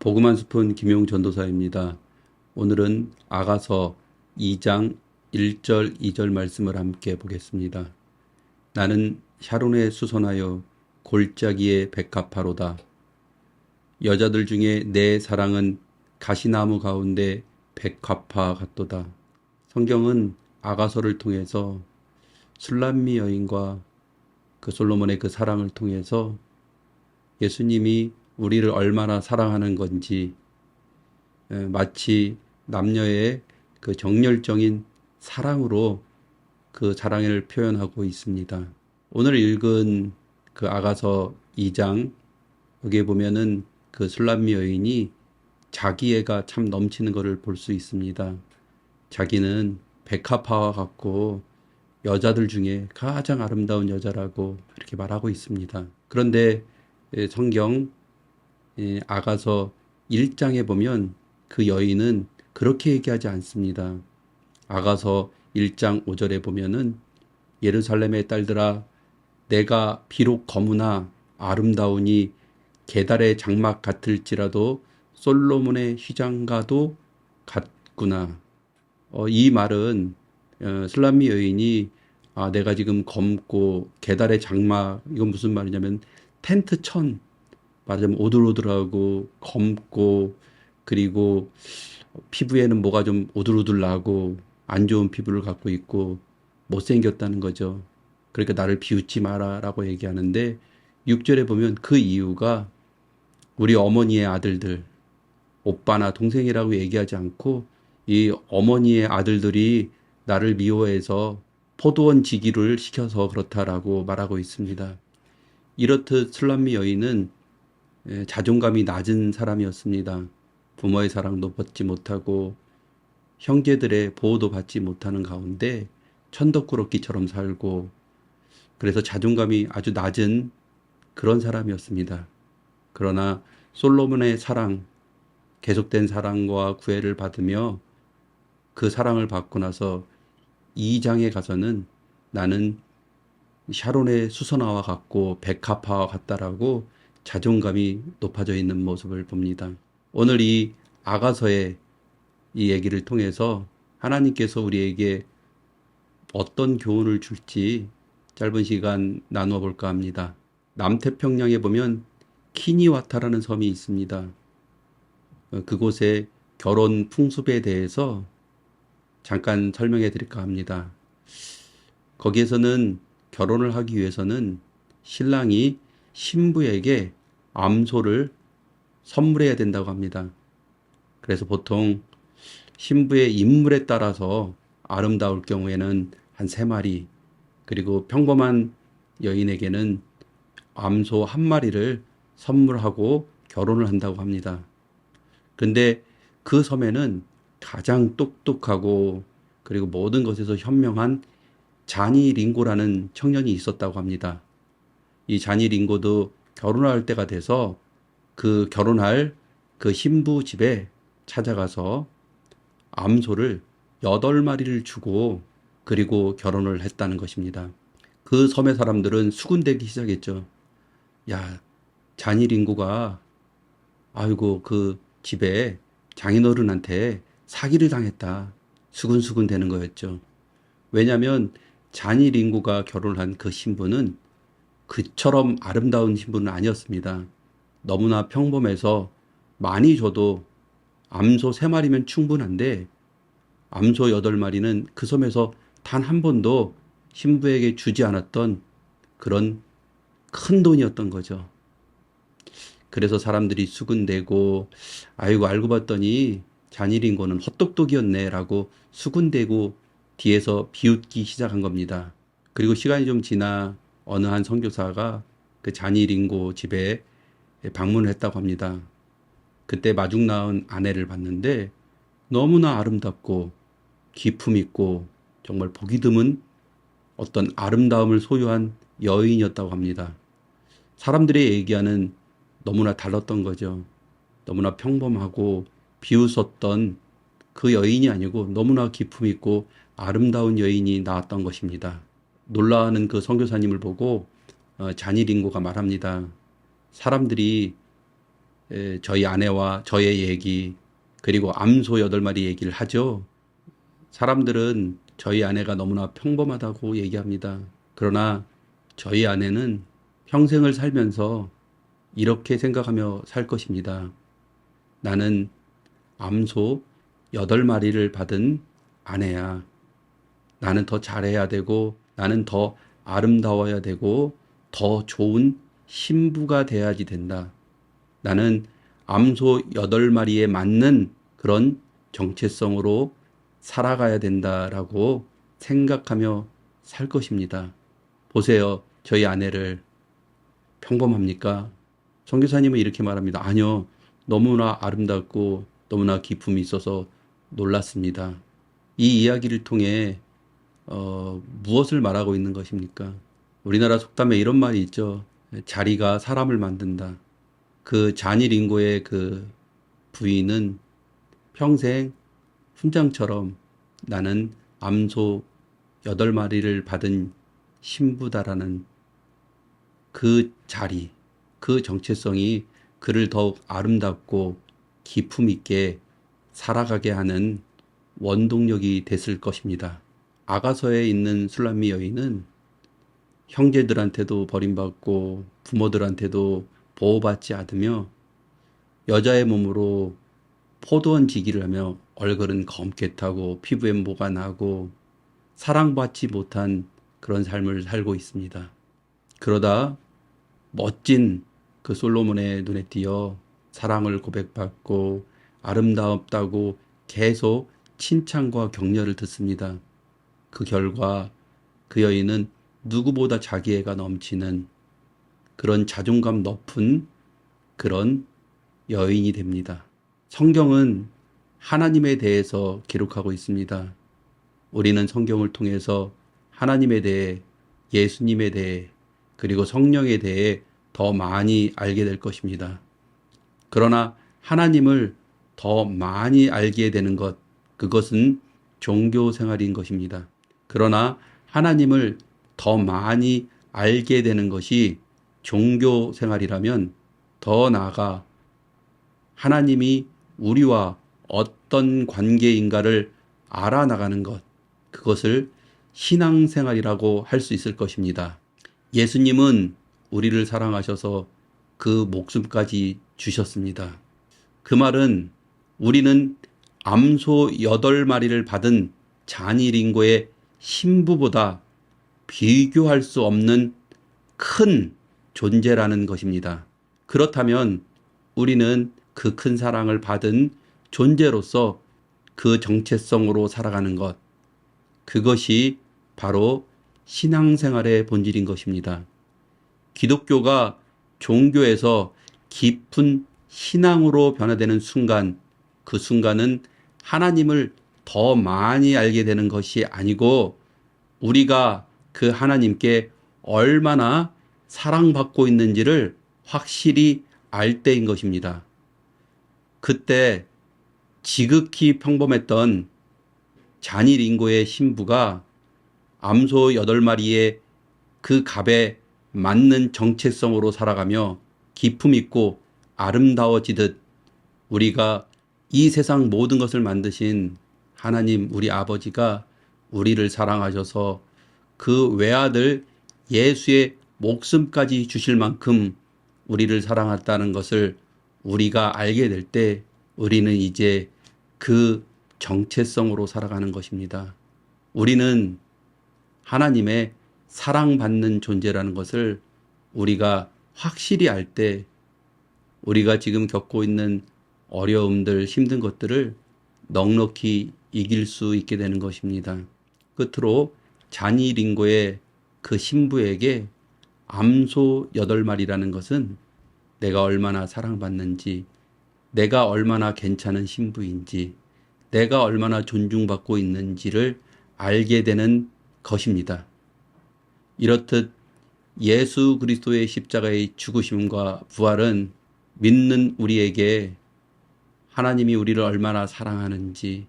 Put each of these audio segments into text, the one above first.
복음 한 스푼 김용 전도사입니다. 오늘은 아가서 2장 1절 2절 말씀을 함께 보겠습니다. 나는 샤론에 수선하여 골짜기에 백합화로다. 여자들 중에 내 사랑은 가시나무 가운데 백합화 같도다. 성경은 아가서를 통해서 술람미 여인과 그 솔로몬의 그 사랑을 통해서 예수님이 우리를 얼마나 사랑하는 건지 마치 남녀의 그 정열적인 사랑으로 그 사랑을 표현하고 있습니다. 오늘 읽은 그 아가서 2장 여기에 보면은 그 술람미 여인이 자기애가 참 넘치는 것을 볼 수 있습니다. 자기는 백합화와 같고 여자들 중에 가장 아름다운 여자라고 이렇게 말하고 있습니다. 그런데 성경 아가서 1장에 보면 그 여인은 그렇게 얘기하지 않습니다. 아가서 1장 5절에 보면은 예루살렘의 딸들아 내가 비록 거무나 아름다우니 게달의 장막 같을지라도 솔로몬의 휘장과도 같구나. 이 말은 슬람미 여인이 내가 지금 검고 게달의 장막, 이건 무슨 말이냐면 텐트 천, 말하자면 오들오들하고 검고 그리고 피부에는 뭐가 좀 오들오들 나고 안 좋은 피부를 갖고 있고 못생겼다는 거죠. 그러니까 나를 비웃지 마라 라고 얘기하는데 6절에 보면 그 이유가 우리 어머니의 아들들, 오빠나 동생이라고 얘기하지 않고 이 어머니의 아들들이 나를 미워해서 포도원 지기를 시켜서 그렇다라고 말하고 있습니다. 이렇듯 슬람미 여인은 자존감이 낮은 사람이었습니다. 부모의 사랑도 받지 못하고 형제들의 보호도 받지 못하는 가운데 천덕꾸러기처럼 살고 그래서 자존감이 아주 낮은 그런 사람이었습니다. 그러나 솔로몬의 사랑, 계속된 사랑과 구애를 받으며 그 사랑을 받고 나서 2장에 가서는 나는 샤론의 수선화와 같고 백합화와 같다라고 자존감이 높아져 있는 모습을 봅니다. 오늘 이 아가서의 이 얘기를 통해서 하나님께서 우리에게 어떤 교훈을 줄지 짧은 시간 나누어 볼까 합니다. 남태평양에 보면 키니와타라는 섬이 있습니다. 그곳의 결혼 풍습에 대해서 잠깐 설명해 드릴까 합니다. 거기에서는 결혼을 하기 위해서는 신랑이 신부에게 암소를 선물해야 된다고 합니다. 그래서 보통 신부의 인물에 따라서 아름다울 경우에는 한 3마리, 그리고 평범한 여인에게는 암소 1마리를 선물하고 결혼을 한다고 합니다. 근데 그 섬에는 가장 똑똑하고 그리고 모든 것에서 현명한 자니 링고라는 청년이 있었다고 합니다. 이 자니 링고도 결혼할 때가 돼서 그 결혼할 그 신부 집에 찾아가서 암소를 8마리를 주고 그리고 결혼을 했다는 것입니다. 그 섬의 사람들은 수군대기 시작했죠. 야, 자니 링고가 아이고 그 집에 장인어른한테 사기를 당했다. 수군수군 되는 거였죠. 왜냐하면 자니 링고가 결혼한 그 신부는 그처럼 아름다운 신부는 아니었습니다. 너무나 평범해서 많이 줘도 암소 3마리면 충분한데 암소 8마리는 그 섬에서 단 한 번도 신부에게 주지 않았던 그런 큰 돈이었던 거죠. 그래서 사람들이 수군대고 아이고 알고 봤더니 자니링고는 헛똑똑이었네 라고 수군대고 뒤에서 비웃기 시작한 겁니다. 그리고 시간이 좀 지나 어느 한 선교사가 그 자니링고 집에 방문을 했다고 합니다. 그때 마중 나온 아내를 봤는데 너무나 아름답고 기품 있고 정말 보기 드문 어떤 아름다움을 소유한 여인이었다고 합니다. 사람들이 얘기하는 너무나 달랐던 거죠. 너무나 평범하고 비웃었던 그 여인이 아니고 너무나 기품 있고 아름다운 여인이 나왔던 것입니다. 놀라워하는 그 선교사님을 보고 자니 링고가 말합니다. 사람들이 저희 아내와 저의 얘기, 그리고 암소 8마리 얘기를 하죠. 사람들은 저희 아내가 너무나 평범하다고 얘기합니다. 그러나 저희 아내는 평생을 살면서 이렇게 생각하며 살 것입니다. 나는 암소 8마리를 받은 아내야. 나는 더 잘해야 되고, 나는 더 아름다워야 되고, 더 좋은 신부가 돼야지 된다. 나는 암소 8마리에 맞는 그런 정체성으로 살아가야 된다라고 생각하며 살 것입니다. 보세요. 저희 아내를 평범합니까? 선교사님은 이렇게 말합니다. 아니요. 너무나 아름답고 너무나 기품이 있어서 놀랐습니다. 이 이야기를 통해 무엇을 말하고 있는 것입니까? 우리나라 속담에 이런 말이 있죠. 자리가 사람을 만든다. 그 잔일 인고의 그 부인은 평생 훈장처럼 나는 암소 8마리를 받은 신부다라는 그 자리, 그 정체성이 그를 더욱 아름답고 기품 있게 살아가게 하는 원동력이 됐을 것입니다. 아가서에 있는 술람미 여인은 형제들한테도 버림받고 부모들한테도 보호받지 않으며 여자의 몸으로 포도원 지기를 하며 얼굴은 검게 타고 피부엔 모가 나고 사랑받지 못한 그런 삶을 살고 있습니다. 그러다 멋진 그 솔로몬의 눈에 띄어 사랑을 고백받고 아름답다고 계속 칭찬과 격려를 듣습니다. 그 결과 그 여인은 누구보다 자기애가 넘치는 그런 자존감 높은 그런 여인이 됩니다. 성경은 하나님에 대해서 기록하고 있습니다. 우리는 성경을 통해서 하나님에 대해, 예수님에 대해, 그리고 성령에 대해 더 많이 알게 될 것입니다. 그러나 하나님을 더 많이 알게 되는 것, 그것은 종교 생활인 것입니다. 그러나 하나님을 더 많이 알게 되는 것이 종교 생활이라면 더 나아가 하나님이 우리와 어떤 관계인가를 알아나가는 것, 그것을 신앙생활이라고 할 수 있을 것입니다. 예수님은 우리를 사랑하셔서 그 목숨까지 주셨습니다. 그 말은 우리는 암소 8마리를 받은 잔이링고의 신부보다 비교할 수 없는 큰 존재라는 것입니다. 그렇다면 우리는 그 큰 사랑을 받은 존재로서 그 정체성으로 살아가는 것, 그것이 바로 신앙생활의 본질인 것입니다. 기독교가 종교에서 깊은 신앙으로 변화되는 순간, 그 순간은 하나님을 더 많이 알게 되는 것이 아니고 우리가 그 하나님께 얼마나 사랑받고 있는지를 확실히 알 때인 것입니다. 그때 지극히 평범했던 잔일 인고의 신부가 암소 8마리의 그 값에 맞는 정체성으로 살아가며 기품 있고 아름다워지듯 우리가 이 세상 모든 것을 만드신 하나님 우리 아버지가 우리를 사랑하셔서 그 외아들 예수의 목숨까지 주실 만큼 우리를 사랑했다는 것을 우리가 알게 될 때 우리는 이제 그 정체성으로 살아가는 것입니다. 우리는 하나님의 사랑받는 존재라는 것을 우리가 확실히 알 때 우리가 지금 겪고 있는 어려움들, 힘든 것들을 넉넉히 이길 수 있게 되는 것입니다. 끝으로 잔이링고의 그 신부에게 암소 8마리라는 것은 내가 얼마나 사랑받는지, 내가 얼마나 괜찮은 신부인지, 내가 얼마나 존중받고 있는지를 알게 되는 것입니다. 이렇듯 예수 그리스도의 십자가의 죽으심과 부활은 믿는 우리에게 하나님이 우리를 얼마나 사랑하는지,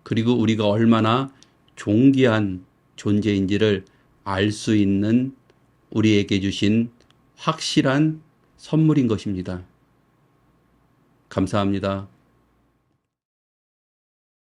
그리고 우리가 얼마나 존귀한 존재인지를 알 수 있는 우리에게 주신 확실한 선물인 것입니다. 감사합니다.